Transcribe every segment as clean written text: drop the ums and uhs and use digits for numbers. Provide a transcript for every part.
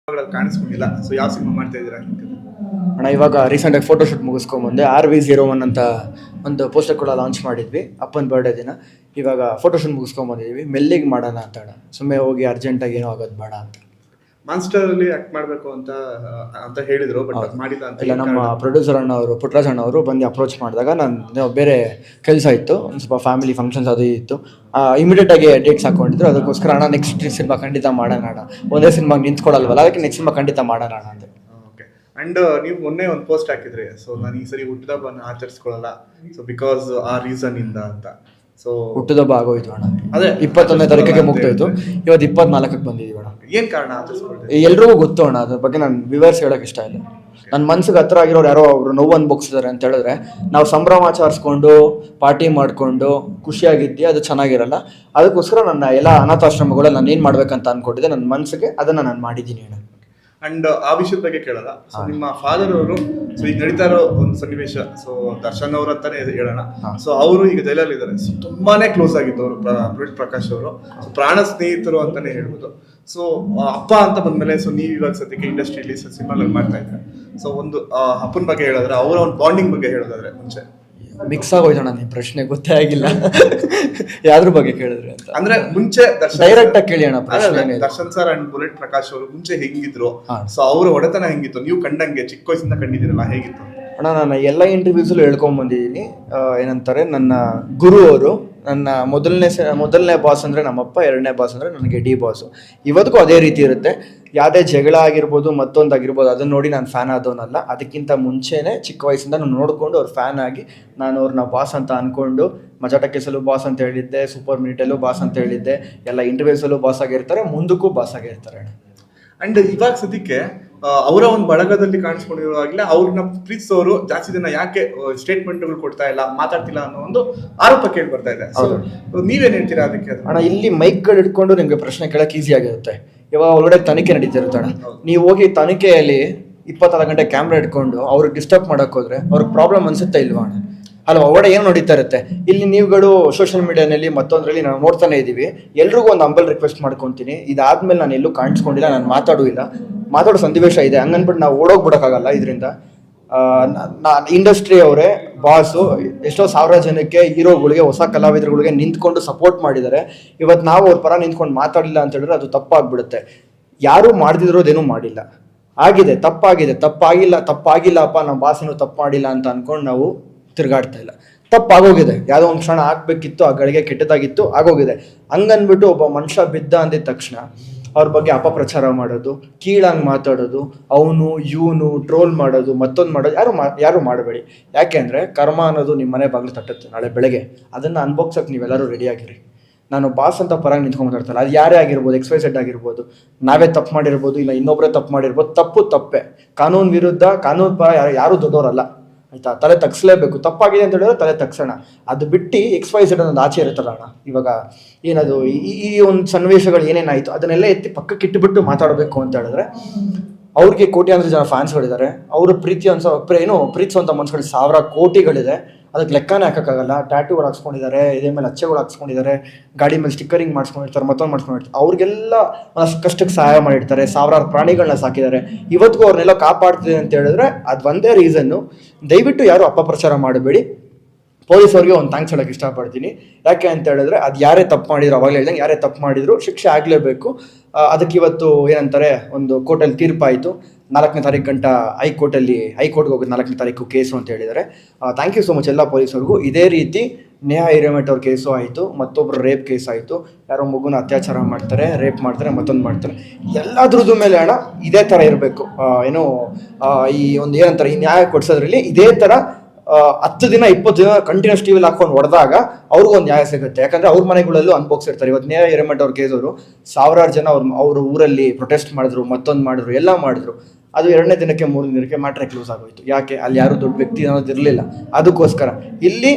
ಕಾಣಿಸ್ಕೊಂಡಿಲ್ಲ. So ಯಾವ cinema ಮಾಡ್ತಾ ಇದ್ದೀರಾ ಅಣ್ಣ? ಇವಾಗ ರೀಸೆಂಟಾಗಿ ಫೋಟೋಶೂಟ್ ಮುಗಿಸ್ಕೊಂಬಂದೆ. RV01 ಅಂತ ಒಂದು ಪೋಸ್ಟರ್ ಕೂಡ ಲಾಂಚ್ ಮಾಡಿದ್ವಿ ಅಪ್ಪನ ಬರ್ಡೇ ದಿನ. ಇವಾಗ ಫೋಟೋಶೂಟ್ ಮುಗಿಸ್ಕೊಂಬಂದಿದ್ದೀವಿ. ಮೆಲ್ಲಿಗೆ ಮಾಡೋಣ ಅಂತ ಅಣ್ಣ, ಸುಮ್ಮನೆ ಹೋಗಿ ಅರ್ಜೆಂಟಾಗಿ ಏನೋ ಆಗೋದು ಬೇಡ ಅಂತ. ಮಾನ್ಸ್ಟರ್ ಅಲ್ಲಿ ಆಕ್ಟ್ ಮಾಡಬೇಕು ಅಂತ ಅಂತ ಹೇಳಿದ್ರು, ಬಟ್ ಮಾಡಿಲ್ಲ ಅಂತ. ಇಲ್ಲ, ನಮ್ಮ ಪ್ರೊಡ್ಯೂಸರ್ ಅಣ್ಣ ಅವರು, ಪುಟ್ಟರಾಜ್ ಅಣ್ಣ ಅವರು ಬಂದು ಅಪ್ರೋಚ್ ಮಾಡಿದಾಗ ನಾನು ಬೇರೆ ಕೆಲಸ ಇತ್ತು, ಒಂದು ಸ್ವಲ್ಪ ಫ್ಯಾಮಿಲಿ ಫಂಕ್ಷನ್ಸ್ ಅದು ಇತ್ತು, ಇಮಿಡಿಯೇಟಾಗಿ ಡೇಟ್ಸ್ ಹಾಕೊಂಡಿದ್ರು. ಅದಕ್ಕೋಸ್ಕರ ಅಣ್ಣ ನೆಕ್ಸ್ಟ್ ಸಿನಿಮಾ ಖಂಡಿತ ಮಾಡೋಣ ಅಣ್ಣ, ಒಂದೇ ಸಿನಿಮಾಗೆ ನಿಂತ್ಕೊಳ್ಳಲ್ವಲ್ಲ, ಅದಕ್ಕೆ ನೆಕ್ಸ್ಟ್ ಸಿನಿಮಾ ಖಂಡಿತ ಮಾಡೋಣ ಅಣ್ಣ ಅಂತ. ಅಂಡ್ ನೀವು ಮೊನ್ನೆ ಒಂದು ಪೋಸ್ಟ್ ಹಾಕಿದ್ರಿ, ಸೊ ನಾನು ಈ ಸರಿ ಹುಟ್ಟುಹಬ್ಬನ ಆಚರಿಸ್ಕೊಳ್ಳಲ್ಲ, ಸೊ ಬಿಕಾಸ್ ಆ ರೀಸನ್ ಇಂದ ಅಂತ. ಸೊ ಹುಟ್ಟುಹಬ್ಬ ಆಗೋಯ್ತು ಅಣ್ಣ, ಅದೇ 21ನೇ ತಾರೀಕಿಗೆ ಮುಗ್ದೋಯ್ತು. ಇವತ್ತು 24ಕ್ಕೆ ಬಂದಿದ್ದೀವಿ ಅಣ್ಣ. ಏನ್ ಕಾರಣ ಆಚರಿಸ್ಕೊಳ್ತೀವಿ? ಎಲ್ರಿಗೂ ಗೊತ್ತು ಅಣ್ಣ, ಅದ್ರ ಬಗ್ಗೆ ನಾನು ವಿವರಿಸಿ ಹೇಳೋಕೆ ಇಷ್ಟ ಇಲ್ಲ. ನನ್ನ ಮನ್ಸಿಗೆ ಹತ್ರ ಆಗಿರೋರು ಯಾರೋ ಅವರು ನೋವು ಅನ್ಭವಿಸಿದ್ದಾರೆ ಅಂತ ಹೇಳಿದ್ರೆ, ನಾವು ಸಂಭ್ರಮಾಚರಿಸ್ಕೊಂಡು ಪಾರ್ಟಿ ಮಾಡಿಕೊಂಡು ಖುಷಿಯಾಗಿದ್ದೆ, ಅದು ಚೆನ್ನಾಗಿರಲ್ಲ. ಅದಕ್ಕೋಸ್ಕರ ನನ್ನ ಎಲ್ಲ ಅನಾಥಾಶ್ರಮಗಳು ನಾನು ಏನು ಮಾಡ್ಬೇಕಂತ ಅನ್ಕೊಂಡಿದ್ದೆ, ನನ್ನ ಮನಸ್ಸಿಗೆ ಅದನ್ನು ನಾನು ಮಾಡಿದ್ದೀನಿ ಅಣ್ಣ. ಅಂಡ್ ಆ ವಿಷಯದ ಬಗ್ಗೆ ಕೇಳಲ್ಲ, ಸೊ ನಿಮ್ಮ ಫಾದರ್ ಅವರು, ಸೊ ಈಗ ನಡೀತಾ ಇರೋ ಒಂದು ಸನ್ನಿವೇಶ, ಸೊ ದರ್ಶನ್ ಅವ್ರ ಅಂತಾನೆ ಹೇಳೋಣ. ಸೊ ಅವರು ಈಗ ಜೈಲಲ್ಲಿ ಇದ್ದಾರೆ. ಸೊ ತುಂಬಾನೇ ಕ್ಲೋಸ್ ಆಗಿದ್ದು ಅವರು, ಪುನೀತ್ ಪ್ರಕಾಶ್ ಅವರು, ಸೊ ಪ್ರಾಣ ಸ್ನೇಹಿತರು ಅಂತಾನೆ ಹೇಳ್ಬೋದು. ಸೊ ಅಪ್ಪ ಅಂತ ಬಂದ್ಮೇಲೆ, ಸೊ ನೀವು ಇವಾಗ ಸದ್ಯಕ್ಕೆ ಇಂಡಸ್ಟ್ರಿಯಲ್ಲಿ ಸಿನಿಮಾಗಳು ಮಾಡ್ತಾ ಇದ್ದಾರೆ. ಸೊ ಒಂದು ಅಪ್ಪನ ಬಗ್ಗೆ ಹೇಳಿದ್ರೆ, ಅವರ ಒಂದು ಬಾಂಡಿಂಗ್ ಬಗ್ಗೆ ಹೇಳೋದಾದ್ರೆ, ಮುಂಚೆ ಮಿಕ್ಸ್ ಆಗೋಯ್ತಣ್ಣ ನಿಮ್ಮ ಪ್ರಶ್ನೆ, ಗೊತ್ತೇ ಆಗಿಲ್ಲ ಯಾವ್ದ್ರ ಬಗ್ಗೆ ಕೇಳಿದ್ರೆ ಅಂತ. ಅಂದ್ರೆ ಮುಂಚೆ ಡೈರೆಕ್ಟ್ ಆಗಿ ಕೇಳಿ ಅಣ್ಣ ಪ್ರಶ್ನೆ. ದರ್ಶನ್ ಸರ್ ಅಂಡ್ ಪುನೀತ್ ಪ್ರಕಾಶ್ ಅವರು ಮುಂಚೆ ಹೆಂಗಿದ್ರು, ಸೊ ಅವ್ರ ಒಡೆತನ ಹೆಂಗಿತ್ತು, ನೀವು ಕಂಡಂಗೆ ಚಿಕ್ಕ ವಯಸ್ಸಿಂದ ಕಂಡಿದ್ದೀರಲ್ಲ, ಹೇಗಿತ್ತು ಅಣ್ಣ? ನಾನು ಎಲ್ಲ ಇಂಟರ್ವ್ಯೂಸಲ್ಲೂ ಹೇಳ್ಕೊಂಬಂದಿದ್ದೀನಿ. ಏನಂತಾರೆ, ನನ್ನ ಗುರು ಅವರು, ನನ್ನ ಮೊದಲನೇ ಬಾಸ್ ಅಂದರೆ ನಮ್ಮಪ್ಪ, ಎರಡನೇ ಬಾಸ್ ಅಂದರೆ ನನಗೆ ಡಿ ಬಾಸು. ಇವತ್ತಿಗೂ ಅದೇ ರೀತಿ ಇರುತ್ತೆ. ಯಾವುದೇ ಜಗಳ ಆಗಿರ್ಬೋದು, ಮತ್ತೊಂದಾಗಿರ್ಬೋದು, ಅದನ್ನ ನೋಡಿ ನಾನು ಫ್ಯಾನ್ ಆದವನಲ್ಲ. ಅದಕ್ಕಿಂತ ಮುಂಚೆನೇ ಚಿಕ್ಕ ವಯಸ್ಸಿಂದ ನಾನು ನೋಡಿಕೊಂಡು ಅವ್ರ ಫ್ಯಾನ್ ಆಗಿ ನಾನು ಅವ್ರನ್ನ ಬಾಸ್ ಅಂತ ಅಂದ್ಕೊಂಡು, ಮಜಾ ಟಾಕೀಸಲ್ಲೂ ಬಾಸ್ ಅಂತ ಹೇಳಿದ್ದೆ, ಸೂಪರ್ ಮಿನಿಟಲ್ಲೂ ಬಾಸ್ ಅಂತ ಹೇಳಿದ್ದೆ, ಎಲ್ಲ ಇಂಟರ್ವ್ಯೂಸಲ್ಲೂ ಬಾಸ್ ಆಗಿರ್ತಾರೆ, ಮುಂದಕ್ಕೂ ಬಾಸ್ ಆಗಿರ್ತಾರೆ ಅಣ್ಣ. ಅಂಡ್ ಇವಾಗ ಸದ್ಯಕ್ಕೆ ಅವರ ಒಂದು ಬಳಗದಲ್ಲಿ ಕಾಣಿಸ್ಕೊಂಡಿರುವಾಗಲೇ ಅವ್ರನ್ನ ಪ್ರೀತಿಸೋರು ಜಾಸ್ತಿ ಜನ ಯಾಕೆ ಸ್ಟೇಟ್ಮೆಂಟ್ಗಳು ಕೊಡ್ತಾ ಇಲ್ಲ, ಮಾತಾಡ್ತಿಲ್ಲ ಅನ್ನೋ ಒಂದು ಆರೋಪ ಕೇಳಿ ಬರ್ತಾ ಇದೆ. ನೀವೇನ್ ಹೇಳ್ತೀರಾ ಅದಕ್ಕೆ? ಅಣ್ಣ, ಇಲ್ಲಿ ಮೈಕ್ಗಳು ಇಟ್ಕೊಂಡು ನಿಮ್ಗೆ ಪ್ರಶ್ನೆ ಕೇಳಕ್ಕೆ ಈಸಿ ಆಗಿರುತ್ತೆ. ಇವಾಗ ಒಳಗಡೆ ತನಿಖೆ ನಡೀತಿರುತ್ತೆ ಅಣ್ಣ. ನೀವು ಹೋಗಿ ತನಿಖೆಯಲ್ಲಿ 24 ಗಂಟೆ ಕ್ಯಾಮ್ರಾ ಇಟ್ಕೊಂಡು ಅವ್ರಿಗೆ ಡಿಸ್ಟರ್ಬ್ ಮಾಡಕ್ ಹೋದ್ರೆ ಅವ್ರಿಗೆ ಪ್ರಾಬ್ಲಮ್ ಅನ್ಸುತ್ತೆ ಇಲ್ವಾ ಅಣ್ಣ? ಅಲ್ವಾ? ಒಳಗಡೆ ಏನು ನಡೀತಾ ಇರುತ್ತೆ. ಇಲ್ಲಿ ನೀವುಗಳು ಸೋಷಿಯಲ್ ಮೀಡಿಯಾನಲ್ಲಿ ಮತ್ತೊಂದರಲ್ಲಿ ನಾವು ನೋಡ್ತಾನೆ ಇದ್ದೀವಿ. ಎಲ್ರಿಗೂ ಒಂದು ಅಂಬಲ್ ರಿಕ್ವೆಸ್ಟ್ ಮಾಡ್ಕೊತೀನಿ, ಇದಾದ್ಮೇಲೆ ನಾನು ಎಲ್ಲೂ ಕಾಣಿಸ್ಕೊಂಡಿಲ್ಲ, ನಾನು ಮಾತಾಡೋ ಸನ್ನಿವೇಶ ಇದೆ, ಹಂಗನ್ಬಿಟ್ಟು ನಾವು ಓಡೋಗ್ಬಿಡೋಕ್ಕಾಗಲ್ಲ. ಇದರಿಂದ ಇಂಡಸ್ಟ್ರಿ ಅವರೇ ಬಾಸು, ಎಷ್ಟೋ ಸಾವಿರ ಜನಕ್ಕೆ, ಹೀರೋಗಳಿಗೆ, ಹೊಸ ಕಲಾವಿದರುಗಳಿಗೆ ನಿಂತ್ಕೊಂಡು ಸಪೋರ್ಟ್ ಮಾಡಿದ್ದಾರೆ. ಇವತ್ತು ನಾವು ಅವ್ರ ಪರ ನಿಂತ್ಕೊಂಡು ಮಾತಾಡಲಿಲ್ಲ ಅಂತ ಹೇಳಿದ್ರೆ ಅದು ತಪ್ಪಾಗ್ಬಿಡುತ್ತೆ. ಯಾರೂ ಮಾಡ್ದಿರೋದೇನೂ ಮಾಡಿಲ್ಲ, ಆಗಿದೆ, ತಪ್ಪಾಗಿಲ್ಲಪ್ಪ, ನಮ್ಮ ಬಾಸೇನು ತಪ್ಪು ಮಾಡಿಲ್ಲ ಅಂತ ಅಂದ್ಕೊಂಡು ನಾವು ತಿರುಗಾಡ್ತಾ ಇಲ್ಲ. ತಪ್ಪಾಗೋಗಿದೆ, ಯಾವುದೋ ಒಂದು ಕ್ಷಣ ಆಗ್ಬೇಕಿತ್ತು, ಆ ಗಳಿಗೆ ಕೆಟ್ಟದಾಗಿತ್ತು, ಆಗೋಗಿದೆ. ಹಂಗನ್ಬಿಟ್ಟು ಒಬ್ಬ ಮನುಷ್ಯ ಬಿದ್ದ ಅಂದಿದ ತಕ್ಷಣ ಅವ್ರ ಬಗ್ಗೆ ಅಪಪ್ರಚಾರ ಮಾಡೋದು, ಕೀಳಾಗಿ ಮಾತಾಡೋದು, ಅವನು ಇವನು ಟ್ರೋಲ್ ಮಾಡೋದು, ಮತ್ತೊಂದು ಮಾಡೋದು ಯಾರು ಮಾಡಬೇಡಿ. ಯಾಕೆ ಅಂದರೆ ಕರ್ಮ ಅನ್ನೋದು ನಿಮ್ಮ ಮನೆ ಬಾಗಿಲು ತಟ್ಟುತ್ತೆ ನಾಳೆ ಬೆಳಗ್ಗೆ. ಅದನ್ನು ಅನ್ಭೋಗ್ಸಕ್ಕೆ ನೀವೆಲ್ಲರೂ ರೆಡಿಯಾಗಿರಿ. ನಾನು ಬಾಸ್ ಅಂತ ಪರಾಗಿ ನಿಂತ್ಕೊಂಡು ಮಾತಾಡ್ತಾರಲ್ಲ, ಅದು ಯಾರೇ ಆಗಿರ್ಬೋದು, XYZ ಆಗಿರ್ಬೋದು, ನಾವೇ ತಪ್ಪು ಮಾಡಿರ್ಬೋದು, ಇಲ್ಲ ಇನ್ನೊಬ್ಬರೇ ತಪ್ಪು ಮಾಡಿರ್ಬೋದು. ತಪ್ಪೇ, ಕಾನೂನು ವಿರುದ್ಧ, ಕಾನೂನು ಪರ ಯಾರೂ ದೊಡ್ಡವರಲ್ಲ, ಆಯ್ತಾ? ತಲೆ ತಗ್ಸ್ಲೇಬೇಕು. ತಪ್ಪಾಗಿದೆ ಅಂತ ಹೇಳಿದ್ರೆ ತಲೆ ತಗ್ಸೋಣ. ಅದು ಬಿಟ್ಟು XYZ ಅನ್ನೋದು ಆಚೆ ಇರುತ್ತಲ್ಲ ಅಣ್ಣ. ಇವಾಗ ಏನದು, ಈ ಒಂದು ಸನ್ನಿವೇಶಗಳು ಏನೇನಾಯಿತು ಅದನ್ನೆಲ್ಲ ಎತ್ತಿ ಪಕ್ಕಕ್ಕೆ ಇಟ್ಟುಬಿಟ್ಟು ಮಾತಾಡಬೇಕು ಅಂತ ಹೇಳಿದ್ರೆ, ಅವ್ರಿಗೆ ಕೋಟ್ಯಾಂತರ ಜನ ಫ್ಯಾನ್ಸ್ಗಳಿದ್ದಾರೆ. ಅವರು ಪ್ರೀತಿಸುವಂಥ ಮನ್ಸುಗಳು 1000 ಕೋಟಿಗಳಿದೆ. ಅದಕ್ಕೆ ಲೆಕ್ಕನೇ ಹಾಕೋಕ್ಕಾಗಲ್ಲ. ಟ್ಯಾಟೂಗಳು ಹಾಕ್ಸ್ಕೊಂಡಿದ್ದಾರೆ, ಇದೇ ಮೇಲೆ ಅಚ್ಚೆಗಳು ಹಾಕ್ಸ್ಕೊಂಡಿದ್ದಾರೆ, ಗಾಡಿ ಮೇಲೆ ಸ್ಟಿಕ್ಕರಿಂಗ್ ಮಾಡಿಸ್ಕೊಂಡಿರ್ತಾರೆ, ಮತ್ತೊಂದು ಮಾಡಿಸ್ಕೊಂಡಿರ್ತಾರೆ. ಅವ್ರಿಗೆಲ್ಲ ಕಷ್ಟಕ್ಕೆ ಸಹಾಯ ಮಾಡಿರ್ತಾರೆ, ಸಾವಿರಾರು ಪ್ರಾಣಿಗಳನ್ನ ಸಾಕಿದ್ದಾರೆ. ಇವತ್ತಿಗೂ ಅವ್ರನ್ನೆಲ್ಲ ಕಾಪಾಡ್ತಿದೆ ಅಂತ ಹೇಳಿದ್ರೆ ಅದು ಒಂದೇ ರೀಸನ್ನು. ದಯವಿಟ್ಟು ಯಾರು ಅಪಪ್ರಚಾರ ಮಾಡಬೇಡಿ. ಪೊಲೀಸವ್ರಿಗೆ ಒಂದು ಥ್ಯಾಂಕ್ಸ್ ಹೇಳೋಕ್ಕೆ ಇಷ್ಟಪಡ್ತೀನಿ. ಯಾಕೆ ಅಂತ ಹೇಳಿದ್ರೆ, ಅದು ಯಾರೇ ತಪ್ಪು ಮಾಡಿದ್ರು, ಅವಾಗಲೇ ಹೇಳ್ದಂಗೆ ಯಾರೇ ತಪ್ಪು ಮಾಡಿದ್ರು ಶಿಕ್ಷೆ ಆಗಲೇಬೇಕು. ಅದಕ್ಕೆ ಇವತ್ತು ಏನಂತಾರೆ, ಒಂದು ಕೋರ್ಟಲ್ಲಿ ತೀರ್ಪಾಯಿತು. 4ನೇ ತಾರೀಕು ಗಂಟ ಹೈಕೋರ್ಟ್ಗೆ ಹೋಗೋದು 4ನೇ ತಾರೀಕು ಕೇಸು ಅಂತ ಹೇಳಿದ್ದಾರೆ. ಥ್ಯಾಂಕ್ ಯು ಸೋ ಮಚ್ ಎಲ್ಲ ಪೊಲೀಸರಿಗೂ. ಇದೇ ರೀತಿ ನೇಹಾ ಹಿರೇಮಠ ಅವ್ರ ಕೇಸು ಆಯಿತು, ಮತ್ತೊಬ್ಬರು ರೇಪ್ ಕೇಸ್ ಆಯಿತು, ಯಾರೋ ಮಗುನ ಅತ್ಯಾಚಾರ ಮಾಡ್ತಾರೆ, ರೇಪ್ ಮಾಡ್ತಾರೆ, ಮತ್ತೊಂದು ಮಾಡ್ತಾರೆ. ಎಲ್ಲದ್ರದ್ದು ಮೇಲೆ ಅಣ್ಣ ಇದೇ ಥರ ಇರಬೇಕು. ಈ ಒಂದು ಏನಂತಾರೆ, ಈ ನ್ಯಾಯ ಕೊಡಿಸೋದ್ರಲ್ಲಿ ಇದೇ ಥರ 10 ದಿನ 20 ದಿನ ಕಂಟಿನ್ಯೂಸ್ ಟಿವಿಲಿ ಹಾಕೊಂಡು ಹೊಡೆದಾಗ ಅವ್ರಿಗೊಂದು ನ್ಯಾಯ ಸಿಗುತ್ತೆ. ಯಾಕಂದರೆ ಅವ್ರ ಮನೆಗಳಲ್ಲೂ ಅನ್ಭೋಗಿಸಿರ್ತಾರೆ. ಇವತ್ತು ನೇಹಾ ಹಿರೇಮಠ ಅವ್ರ ಕೇಸವರು ಸಾವಿರಾರು ಜನ ಅವ್ರ ಊರಲ್ಲಿ ಪ್ರೊಟೆಸ್ಟ್ ಮಾಡಿದ್ರು, ಮತ್ತೊಂದು ಮಾಡಿದ್ರು, ಎಲ್ಲ ಮಾಡಿದ್ರು. ಅದು 2ನೇ ದಿನಕ್ಕೆ 3ನೇ ದಿನಕ್ಕೆ ಮ್ಯಾಟ್ರೆ ಕ್ಲೋಸ್ ಆಗೋಯ್ತು. ಯಾಕೆ? ಅಲ್ಲಿ ಯಾರು ದೊಡ್ಡ ವ್ಯಕ್ತಿ ಅನ್ನೋದು ಇರಲಿಲ್ಲ. ಅದಕ್ಕೋಸ್ಕರ ಇಲ್ಲಿ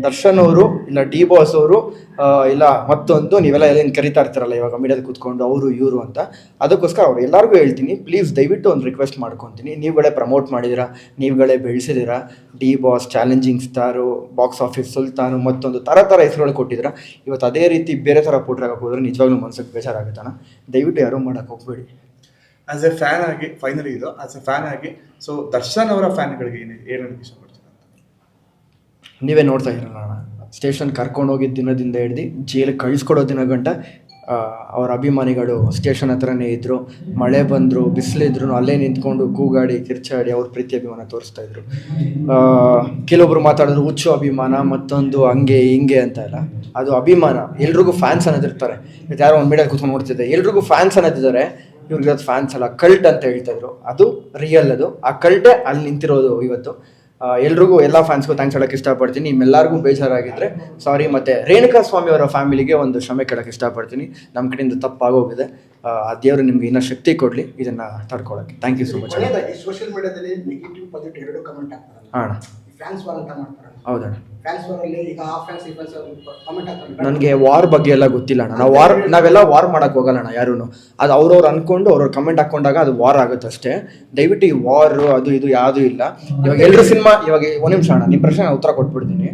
ದರ್ಶನ್ ಅವರು, ಇಲ್ಲ ಡಿ ಬಾಸ್ ಅವರು, ಇಲ್ಲ ಮತ್ತೊಂದು ನೀವೆಲ್ಲ ಏನು ಕರಿತಾ ಇರ್ತಾರಲ್ಲ ಇವಾಗ ಮೀಡಿಯಾದಲ್ಲಿ ಕೂತ್ಕೊಂಡು ಅವರು ಇವರು ಅಂತ, ಅದಕ್ಕೋಸ್ಕರ ಅವ್ರು ಎಲ್ಲರಿಗೂ ಹೇಳ್ತೀನಿ, ಪ್ಲೀಸ್ ದಯವಿಟ್ಟು ಒಂದು ರಿಕ್ವೆಸ್ಟ್ ಮಾಡ್ಕೊತೀನಿ. ನೀವುಗಳೇ ಪ್ರಮೋಟ್ ಮಾಡಿದ್ದೀರಾ, ನೀವುಗಳೇ ಬೆಳೆಸಿದ್ದೀರಾ. D boss, challenging star, box office ಸುಲ್ತಾನು, ಮತ್ತೊಂದು ಥರ ಹೆಸರುಗಳು ಕೊಟ್ಟಿದ್ದೀರಾ. ಇವತ್ತು ಅದೇ ರೀತಿ ಬೇರೆ ಥರ ಪೋಟ್ರಾಗಕ್ಕೆ ಹೋದ್ರೆ ನಿಜವಾಗ್ಲೂ ಮನಸ್ಸಿಗೆ ಬೇಜಾರಾಗುತ್ತಾನ. ದಯವಿಟ್ಟು ಯಾರೂ ಮಾಡೋಕ್ಕೆ ಹೋಗ್ಬೇಡಿ. ಆಸ್ ಎ ಫ್ಯಾನ್ ಆಗಿ ಫೈನಲಿ ಇದು ಆಸ್ ಎ ಫ್ಯಾನ್ ಆಗಿ ಸೊ ದರ್ಶನ್ ಅವರ ಫ್ಯಾನ್ಗಳಿಗೆ ಏನು ಹೇಳೋದಕ್ಕೆ ಇಷ್ಟಪಡ್ತೀನಿ ಅಂತ. ನೀವೇ ನೋಡ್ತಾ ಇರಲ್ಲ, ಸ್ಟೇಷನ್ ಕರ್ಕೊಂಡು ಹೋಗಿದ್ದ ದಿನದಿಂದ ಹಿಡ್ದು ಜೈಲಿಗೆ ಕಳಿಸ್ಕೊಡೋ ದಿನ ಗಂಟ ಅವ್ರ ಅಭಿಮಾನಿಗಳು ಸ್ಟೇಷನ್ ಹತ್ರನೇ ಇದ್ದರು. ಮಳೆ ಬಂದರು, ಬಿಸಿಲಿದ್ರು ಅಲ್ಲೇ ನಿಂತ್ಕೊಂಡು ಕೂಗಾಡಿ ಕಿರ್ಚಾಡಿ ಅವ್ರ ಪ್ರೀತಿ ಅಭಿಮಾನ ತೋರಿಸ್ತಾ ಇದ್ರು. ಕೆಲವೊಬ್ರು ಮಾತಾಡಿದ್ರು ಹುಚ್ಚು ಅಭಿಮಾನ, ಮತ್ತೊಂದು ಹಂಗೆ ಹಿಂಗೆ ಅಂತ ಎಲ್ಲ. ಅದು ಅಭಿಮಾನ, ಎಲ್ರಿಗೂ ಫ್ಯಾನ್ಸ್ ಅನ್ನೋದಿರ್ತಾರೆ. ಇದು ಯಾರೋ ಒಂದು ಮೀಡಿಯಲ್ಲಿ ಕೂತ್ಕೊಂಡು ನೋಡ್ತಿದ್ದೆ, ಎಲ್ರಿಗೂ ಫ್ಯಾನ್ಸ್ ಅನ್ನೋದಿದ್ದಾರೆ, ಇವ್ರಿಗೆ ಅದು ಫ್ಯಾನ್ಸ್ ಅಲ್ಲ ಕಲ್ಟ್ ಅಂತ ಹೇಳ್ತಾ ಇದ್ರು. ಅದು ರಿಯಲ್, ಅದು ಆ ಕಲ್ಟೇ ಅಲ್ಲಿ ನಿಂತಿರೋದು ಇವತ್ತು. ಎಲ್ರಿಗೂ ಎಲ್ಲ ಫ್ಯಾನ್ಸ್ಗೂ ಥ್ಯಾಂಕ್ಸ್ ಹೇಳೋಕ್ಕೆ ಇಷ್ಟಪಡ್ತೀನಿ. ನಿಮ್ಮೆಲ್ಲರಿಗೂ ಬೇಜಾರಾಗಿದ್ದರೆ ಸಾರಿ. ಮತ್ತು ರೇಣುಕಾ ಸ್ವಾಮಿ ಅವರ ಫ್ಯಾಮಿಲಿಗೆ ಒಂದು ಕ್ಷಮೆ ಕೇಳೋಕ್ಕೆ ಇಷ್ಟಪಡ್ತೀನಿ. ನಮ್ಮ ಕಡೆಯಿಂದ ತಪ್ಪಾಗೋಗಿದೆ. ಆ ದೇವರು ನಿಮ್ಗೆ ಇನ್ನೂ ಶಕ್ತಿ ಕೊಡಲಿ ಇದನ್ನು ತಡ್ಕೊಳ್ಳೋಕ್ಕೆ. Thank you so much. Social ಮೀಡಿಯಾದಲ್ಲಿ ನೆಗೆಟಿವ್ ಪಾಸಿಟಿವ್ ಎರಡು ಕಮೆಂಟ್ ಆಗ್ತಾರಲ್ಲ ಅಣ್ಣ, ಫ್ಯಾನ್ಸ್ ವಾರ್ ಅಂತ ಮಾಡ್ತಾರಲ್ಲ. ಹೌದಣ್ಣ. ಫ್ಯಾನ್ಸ್ ವಾರಲ್ಲಿ ಈಗ ಆ ಫ್ಯಾನ್ಸ್ ಈ ಫ್ಯಾನ್ಸ್ ಕಮೆಂಟ್ ಆಗ್ತಾರೆ. ನನಗೆ ವಾರ್ ಬಗ್ಗೆ ಎಲ್ಲ ಗೊತ್ತಿಲ್ಲ ಅಣ್ಣ. ನಾವೆಲ್ಲ ವಾರ್ ಮಾಡೋಕ್ಕೆ ಹೋಗಲ್ಲ ಅಣ್ಣ ಯಾರೂ. ಅದು ಅವ್ರವ್ರು ಅಂದ್ಕೊಂಡು ಅವ್ರವ್ರು ಕಮೆಂಟ್ ಹಾಕ್ಕೊಂಡಾಗ ಅದು ವಾರ್ ಆಗುತ್ತೆ ಅಷ್ಟೇ. ದಯವಿಟ್ಟು ಈ ವಾರ್ ಅದು ಇದು ಯಾವುದೂ ಇಲ್ಲ. ಇವಾಗ ಎಲ್ಲರೂ ಸಿನಿಮಾ, ಇವಾಗ ಒಂದು ನಿಮಿಷ ಅಣ್ಣ, ನಿಮ್ಮ ಪ್ರಶ್ನೆ ನಾನು ಉತ್ತರ ಕೊಟ್ಬಿಡ್ತೀನಿ.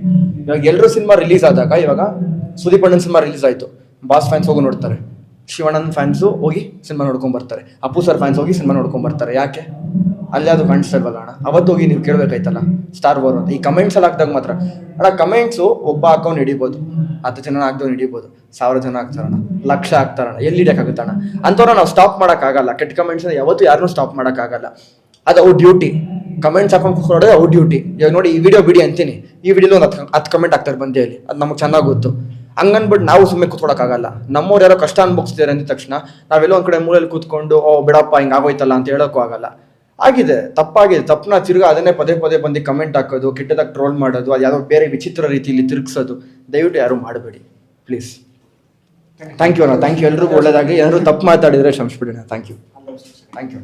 ಇವಾಗ ಎಲ್ಲರೂ ಸಿನಿಮಾ ರಿಲೀಸ್ ಆದಾಗ, ಇವಾಗ ಸುದೀಪ್ ಅಣ್ಣನ ಸಿನಿಮಾ ರಿಲೀಸ್ ಆಯಿತು, ಬಾಸ್ ಫ್ಯಾನ್ಸ್ ಹೋಗಿ ನೋಡ್ತಾರೆ, ಶಿವಣ್ಣನ ಫ್ಯಾನ್ಸು ಹೋಗಿ ಸಿನಿಮಾ ನೋಡ್ಕೊಂಡು ಬರ್ತಾರೆ, ಅಪ್ಪು ಸರ್ ಫ್ಯಾನ್ಸ್ ಹೋಗಿ ಸಿನಿಮಾ ನೋಡ್ಕೊಂಡು ಬರ್ತಾರೆ. ಯಾಕೆ? ಅಲ್ಲೇ ಅದು ಕಾಣಿಸ್ತಾ ಇಲ್ವಲ್ಲ ಅಣ್ಣ. ಅವತ್ತು ಹೋಗಿ ನೀವು ಕೇಳಬೇಕಾಯ್ತಲ್ಲ ಸ್ಟಾರ್ ವಾರ್ ಅಂತ. ಈ ಕಮೆಂಟ್ಸ್ ಎಲ್ಲ ಹಾಕಿದಾಗ ಮಾತ್ರ ಅಣ್ಣ, ಕಮೆಂಟ್ಸು ಒಬ್ಬ ಹಾಕೋನು ಹಿಡಿಬೋದು, 10 ಜನ ಹಾಕ್ದವ್ನು ಹಿಡಿಬೋದು, 1000 ಜನ ಹಾಕ್ತಾರಣ್ಣ, 1,00,000 ಹಾಕ್ತಾರಣ್ಣ, ಎಲ್ಲಿ ಹಿಡಿಯೋಕ್ಕಾಗುತ್ತಣ್ಣ? ಅಂಥವ್ರ ನಾವು ಸ್ಟಾಪ್ ಮಾಡೋಕ್ಕಾಗಲ್ಲ. ಕೆಟ್ಟ ಕಮೆಂಟ್ಸ್ನ ಯಾವತ್ತೂ ಯಾರನ್ನೂ ಸ್ಟಾಪ್ ಮಾಡೋಕ್ಕಾಗಲ್ಲ. ಅದು ಅವ್ರ ಡ್ಯೂಟಿ. ಕಮೆಂಟ್ಸ್ ಹಾಕೊಂಡು ಕೂತ್ಕೊಳ್ಳೋದೇ ಅವ್ರ ಡ್ಯೂಟಿ. ಇವಾಗ ನೋಡಿ, ಈ ವಿಡಿಯೋ ಬಿಡಿ ಅಂತೀನಿ, ಈ ವಿಡಿಯೋಲಿ ಒಂದು 10 ಕಮೆಂಟ್ ಹಾಕ್ತಾರೆ ಬಂದೇಲಿ, ಅದು ನಮಗೆ ಚೆನ್ನಾಗಿ ಗೊತ್ತು. ಹಂಗನ್ಬಿಟ್ಟು ನಾವು ಸುಮ್ಮನೆ ಕೂತ್ಕೊಳಕ್ಕಾಗಲ್ಲ. ನಮ್ಮವ್ರು ಯಾರೋ ಕಷ್ಟ ಅನ್ಭವಿಸ್ತಿದ್ದಾರೆ ಅಂದ ತಕ್ಷಣ ನಾವೆಲ್ಲೋ ಒಂದು ಕಡೆ ಮೂಲೆಯಲ್ಲಿ ಕೂತ್ಕೊಂಡು ಬಿಡಪ್ಪ ಹಿಂಗೆ ಆಗೋಯ್ತಲ್ಲ ಅಂತ ಹೇಳೋಕ್ಕೂ ಆಗಲ್ಲ. ಆಗಿದೆ, ತಪ್ಪಾಗಿದೆ. ತಪ್ಪನ್ನ ತಿರ್ಗಾ ಅದನ್ನೇ ಪದೇ ಪದೇ ಬಂದು ಕಮೆಂಟ್ ಹಾಕೋದು, ಕೆಟ್ಟದಾಗಿ ಟ್ರೋಲ್ ಮಾಡೋದು, ಅದು ಯಾವುದೋ ಬೇರೆ ವಿಚಿತ್ರ ರೀತಿಯಲ್ಲಿ ತಿರುಗಿಸೋದು ದಯವಿಟ್ಟು ಯಾರು ಮಾಡಬೇಡಿ ಪ್ಲೀಸ್. ಥ್ಯಾಂಕ್ ಯು ಅಣ್ಣ, ಥ್ಯಾಂಕ್ ಯು. ಎಲ್ರಿಗೂ ಒಳ್ಳೇದಾಗಲಿ. ಏನಾದರೂ ತಪ್ಪು ಮಾತಾಡಿದರೆ ಕ್ಷಮಿಸ್ಬಿಡಿ ಅಣ್ಣ. Thank you.